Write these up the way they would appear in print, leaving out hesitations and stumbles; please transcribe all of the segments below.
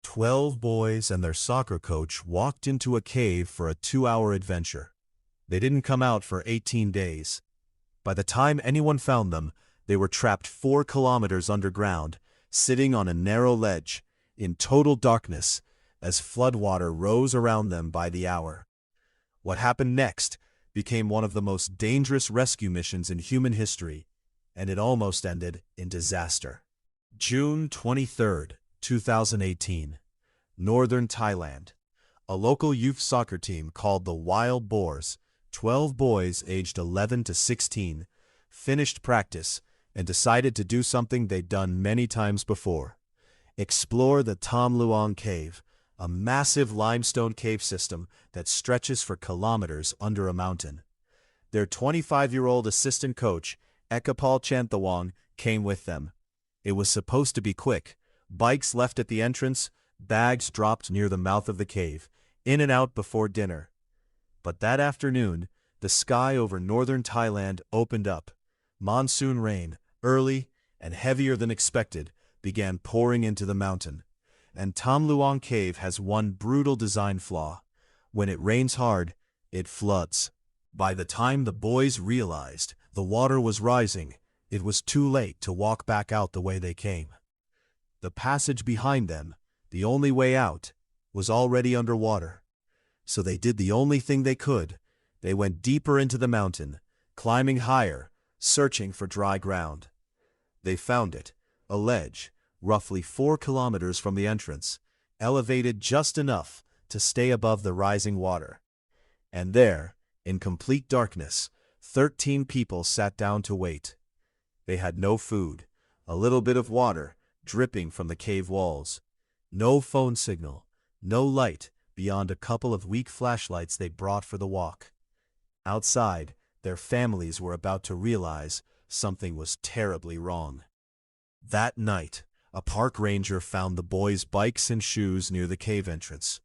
12 boys and their soccer coach walked into a cave for a 2-hour adventure. They didn't come out for 18 days. By the time anyone found them, they were trapped 4 kilometers underground, sitting on a narrow ledge, in total darkness, as floodwater rose around them by the hour. What happened next became one of the most dangerous rescue missions in human history, and it almost ended in disaster. June 23, 2018. Northern Thailand. A local youth soccer team called the Wild Boars, 12 boys aged 11 to 16, finished practice and decided to do something they'd done many times before: explore the Tham Luang Cave, a massive limestone cave system that stretches for kilometers under a mountain. Their 25-year-old assistant coach, Ekapal Chanthawong, came with them. It was supposed to be quick: bikes left at the entrance, bags dropped near the mouth of the cave, in and out before dinner. But that afternoon, the sky over northern Thailand opened up. Monsoon rain, early and heavier than expected, began pouring into the mountain. And Tham Luang Cave has one brutal design flaw: when it rains hard, it floods. By the time the boys realized the water was rising, it was too late to walk back out the way they came. The passage behind them, the only way out, was already underwater. So they did the only thing they could. They went deeper into the mountain, climbing higher, searching for dry ground. They found it, a ledge, roughly 4 kilometers from the entrance, elevated just enough to stay above the rising water. And there, in complete darkness, 13 people sat down to wait. They had no food, a little bit of water dripping from the cave walls. No phone signal, no light beyond a couple of weak flashlights they brought for the walk. Outside, their families were about to realize something was terribly wrong. That night, a park ranger found the boys' bikes and shoes near the cave entrance.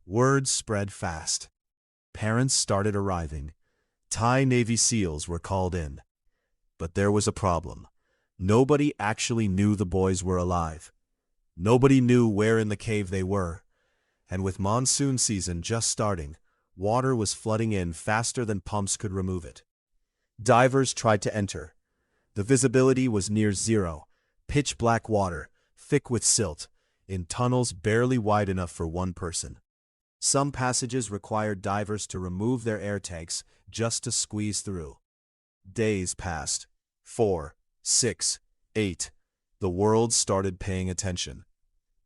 Word spread fast. Parents started arriving. Thai Navy SEALs were called in. But there was a problem. Nobody actually knew the boys were alive. Nobody knew where in the cave they were. And with monsoon season just starting, water was flooding in faster than pumps could remove it. Divers tried to enter. The visibility was near zero: pitch black water, thick with silt, in tunnels barely wide enough for one person. Some passages required divers to remove their air tanks just to squeeze through. Days passed. 4, 6, 8. The world started paying attention.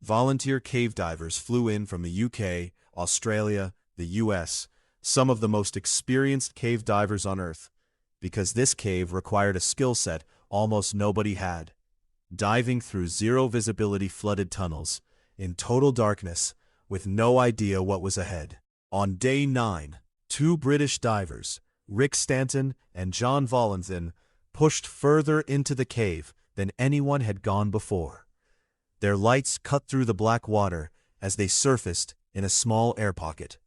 Volunteer cave divers flew in from the UK, Australia, the US, some of the most experienced cave divers on Earth, because this cave required a skill set almost nobody had. Diving through zero visibility flooded tunnels, in total darkness, with no idea what was ahead. On day 9, 2 British divers, Rick Stanton and John Volanthen, pushed further into the cave than anyone had gone before. Their lights cut through the black water as they surfaced in a small air pocket.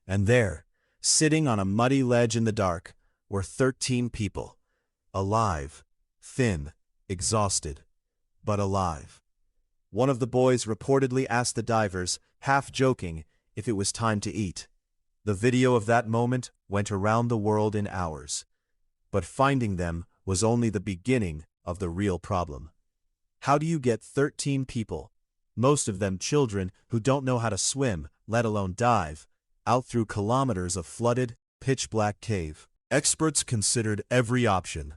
And there, sitting on a muddy ledge in the dark, were 13 people. Alive, thin, exhausted, but alive. One of the boys reportedly asked the divers, half joking, if it was time to eat. The video of that moment went around the world in hours. But finding them was only the beginning of the real problem. How do you get 13 people, most of them children who don't know how to swim, let alone dive, out through kilometers of flooded, pitch-black cave? Experts considered every option.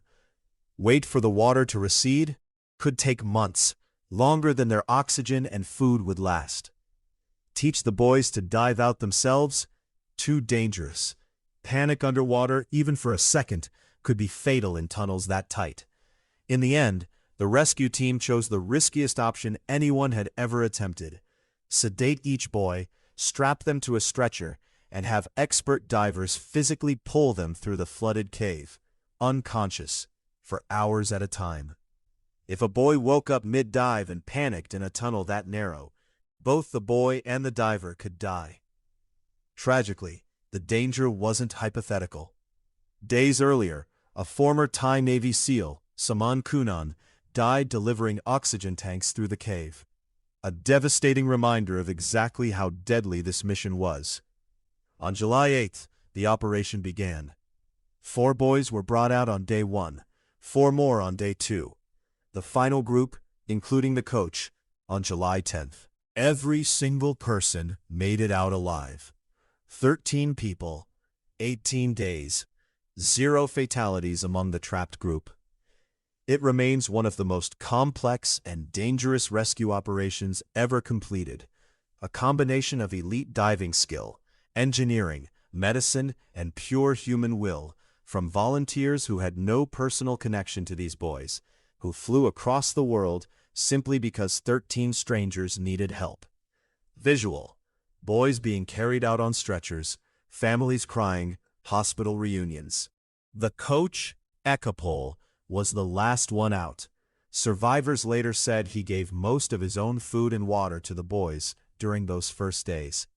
Wait for the water to recede? Could take months, longer than their oxygen and food would last. Teach the boys to dive out themselves? Too dangerous. Panic underwater, even for a second, could be fatal in tunnels that tight. In the end, the rescue team chose the riskiest option anyone had ever attempted: sedate each boy, strap them to a stretcher, and have expert divers physically pull them through the flooded cave, unconscious, for hours at a time. If a boy woke up mid-dive and panicked in a tunnel that narrow, both the boy and the diver could die. Tragically, the danger wasn't hypothetical. Days earlier, a former Thai Navy SEAL, Saman Kunan, died delivering oxygen tanks through the cave. a devastating reminder of exactly how deadly this mission was. On July 8th, the operation began. 4 boys were brought out on day 1, 4 more on day 2. The final group, including the coach, on July 10th. Every single person made it out alive. 13 people, 18 days, 0 fatalities among the trapped group. It remains one of the most complex and dangerous rescue operations ever completed, a combination of elite diving skill, engineering, medicine, and pure human will from volunteers who had no personal connection to these boys, who flew across the world simply because 13 strangers needed help. Visual: boys being carried out on stretchers, families crying, hospital reunions. The coach, Ekapol, was the last one out. Survivors later said he gave most of his own food and water to the boys during those first days,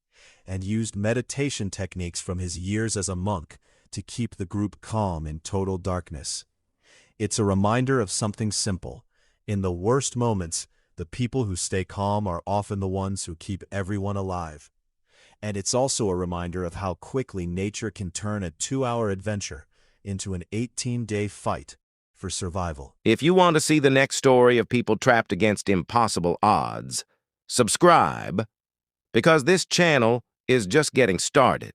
and used meditation techniques from his years as a monk to keep the group calm in total darkness. It's a reminder of something simple. In the worst moments, the people who stay calm are often the ones who keep everyone alive. And it's also a reminder of how quickly nature can turn a 2-hour adventure into an 18-day fight for survival. If you want to see the next story of people trapped against impossible odds, subscribe, because this channel is just getting started.